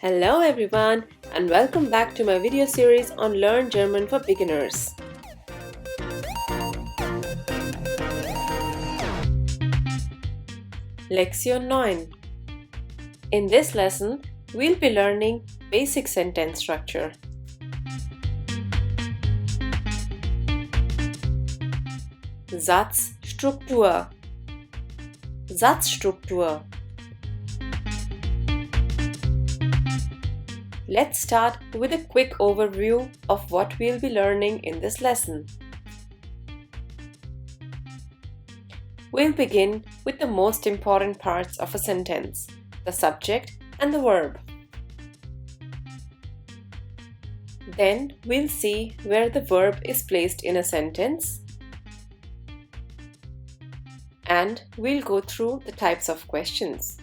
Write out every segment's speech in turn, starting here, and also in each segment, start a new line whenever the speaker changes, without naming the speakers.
Hello everyone and welcome back to my video series on Learn German for Beginners. Lektion 9. In this lesson, we'll be learning basic sentence structure. Satzstruktur. Satzstruktur. Let's start with a quick overview of what we'll be learning in this lesson. We'll begin with the most important parts of a sentence, the subject and the verb. Then we'll see where the verb is placed in a sentence, and we'll go through the types of questions.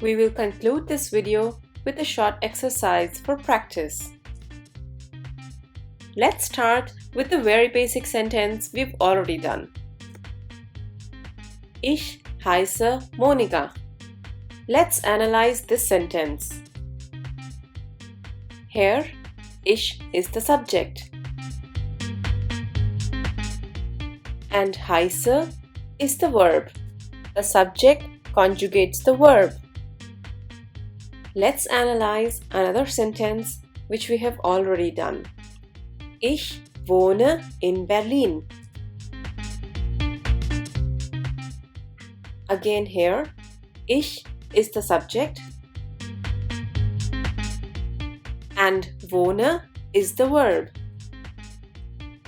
We will conclude this video with a short exercise for practice. Let's start with the very basic sentence we've already done. Ich heiße Monika. Let's analyze this sentence. Here, ich is the subject and heiße is the verb. The subject conjugates the verb. Let's analyze another sentence which we have already done. Ich wohne in Berlin. Again here, ich is the subject and wohne is the verb.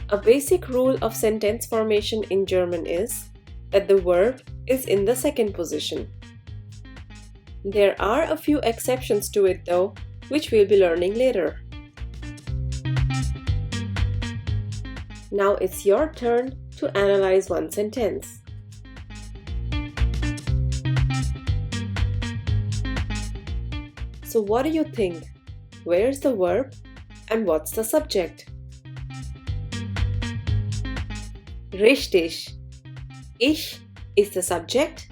A basic rule of sentence formation in German is that the verb is in the second position. There are a few exceptions to it though, which we'll be learning later. Now it's your turn to analyze one sentence. So what do you think? Where's the verb and what's the subject? Richtig. Ich is the subject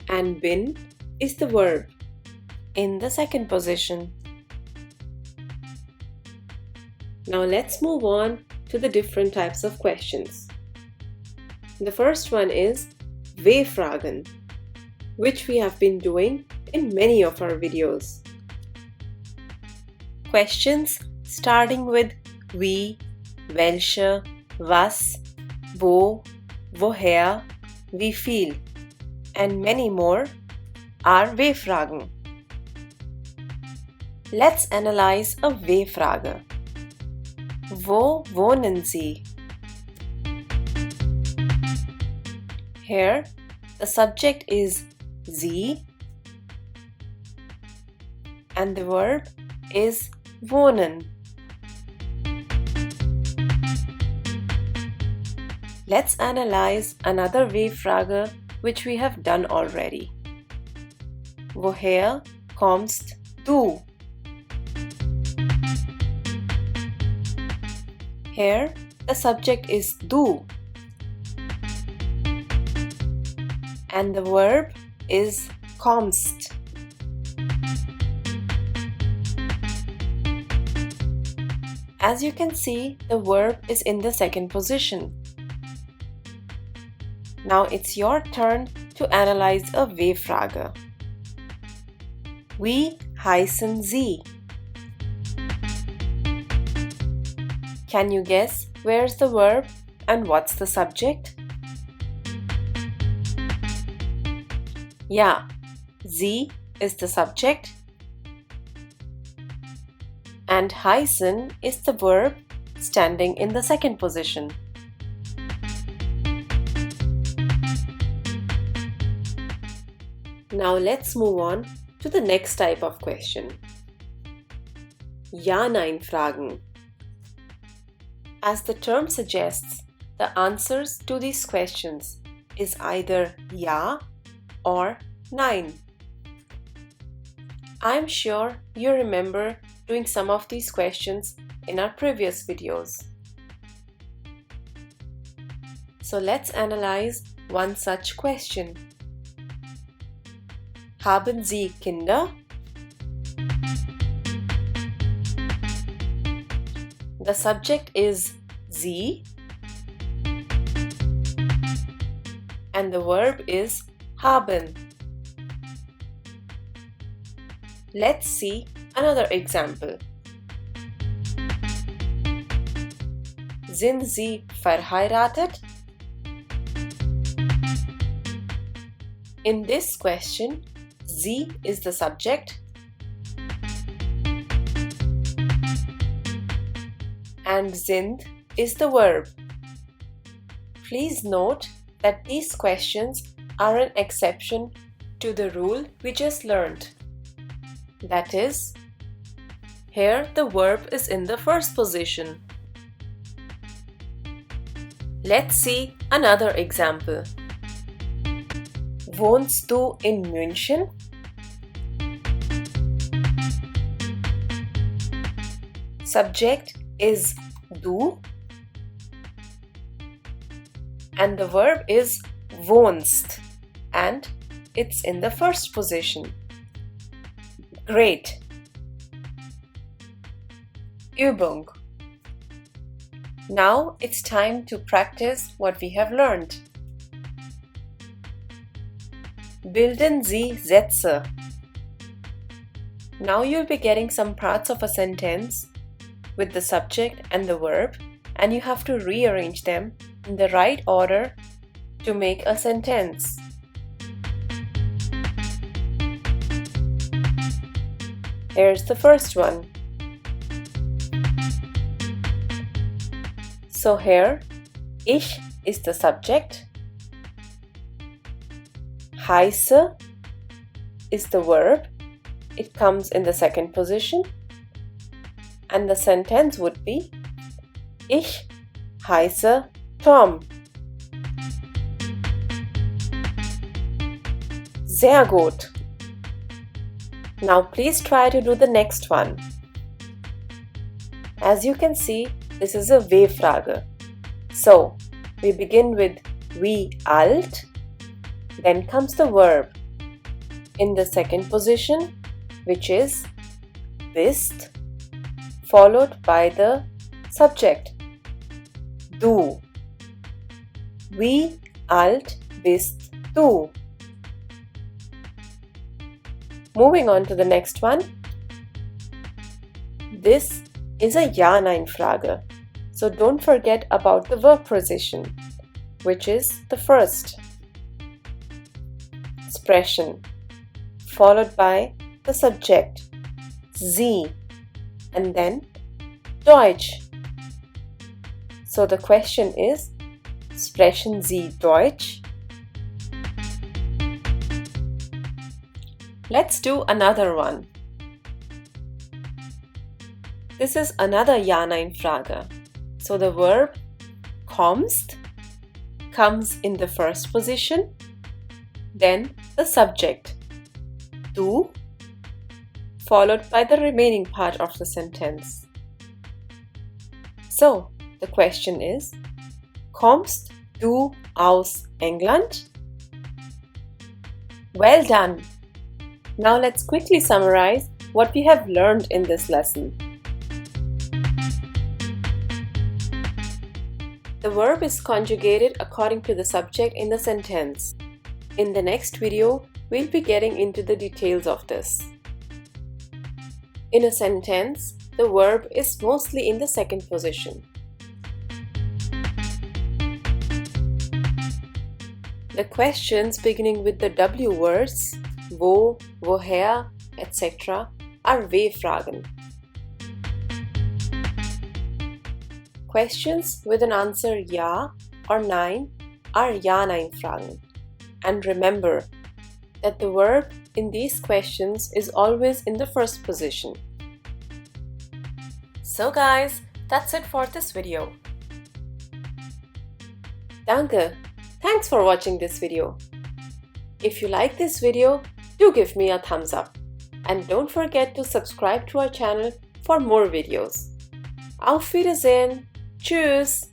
and bin is the verb in the second position. Now let's move on to the different types of questions. The first one is W-Fragen, which we have been doing in many of our videos. Questions starting with wie, welche, was, wo, woher, wie viel, and many more are W-Fragen. Let's analyze a W-Frage. Wo wohnen Sie? Here, the subject is Sie and the verb is wohnen. Let's analyze another W-Frage which we have done already. Woher kommst du? Here, the subject is du and the verb is kommst. As you can see, the verb is in the second position. Now it's your turn to analyze a W-Frage. Wie heißen Sie? Can you guess where's the verb and what's the subject? Yeah, Sie is the subject and heißen is the verb standing in the second position. Now let's move on to the next type of question. Ja-Nein-Fragen. As the term suggests, the answers to these questions is either Ja or Nein. I'm sure you remember doing some of these questions in our previous videos. So let's analyze one such question. Haben Sie Kinder? The subject is Sie and the verb is haben. Let's see another example. Sind Sie verheiratet? In this question, Sie is the subject and sind is the verb. Please note that these questions are an exception to the rule we just learned. That is, here the verb is in the first position. Let's see another example. Wohnst du in München? Subject is du and the verb is wohnst and it's in the first position. Great! Übung. Now it's time to practice what we have learned. Bilden Sie Sätze. Now you'll be getting some parts of a sentence with the subject and the verb, and you have to rearrange them in the right order to make a sentence. Here's the first one. So here, ich is the subject, heiße is the verb, it comes in the second position, and the sentence would be Ich heiße Tom. Sehr gut. Now please try to do the next one. As you can see, this is a W-Frage. So, we begin with wie alt, then comes the verb in the second position, which is bist, followed by the subject, du. Wie alt bist du? Moving on to the next one. This is a Ja-Nein-Frage, so don't forget about the verb position, which is the first. Sprechen, followed by the subject, Sie, and then Deutsch. So the question is, sprechen Sie Deutsch? Let's do another one. This is another Ja-Nein-Frage. So the verb kommst comes in the first position, then the subject, du, followed by the remaining part of the sentence. So, the question is, kommst du aus England? Well done! Now let's quickly summarize what we have learned in this lesson. The verb is conjugated according to the subject in the sentence. In the next video, we'll be getting into the details of this. In a sentence, the verb is mostly in the second position. The questions beginning with the W words, wo, woher, etc. are W-Fragen. Questions with an answer Ja or Nein are Ja-Nein-Fragen. And remember that the verb in these questions is always in the first position. So guys, that's it for this video. Danke! Thanks for watching this video. If you like this video, do give me a thumbs up. And don't forget to subscribe to our channel for more videos. Auf Wiedersehen! Tschüss!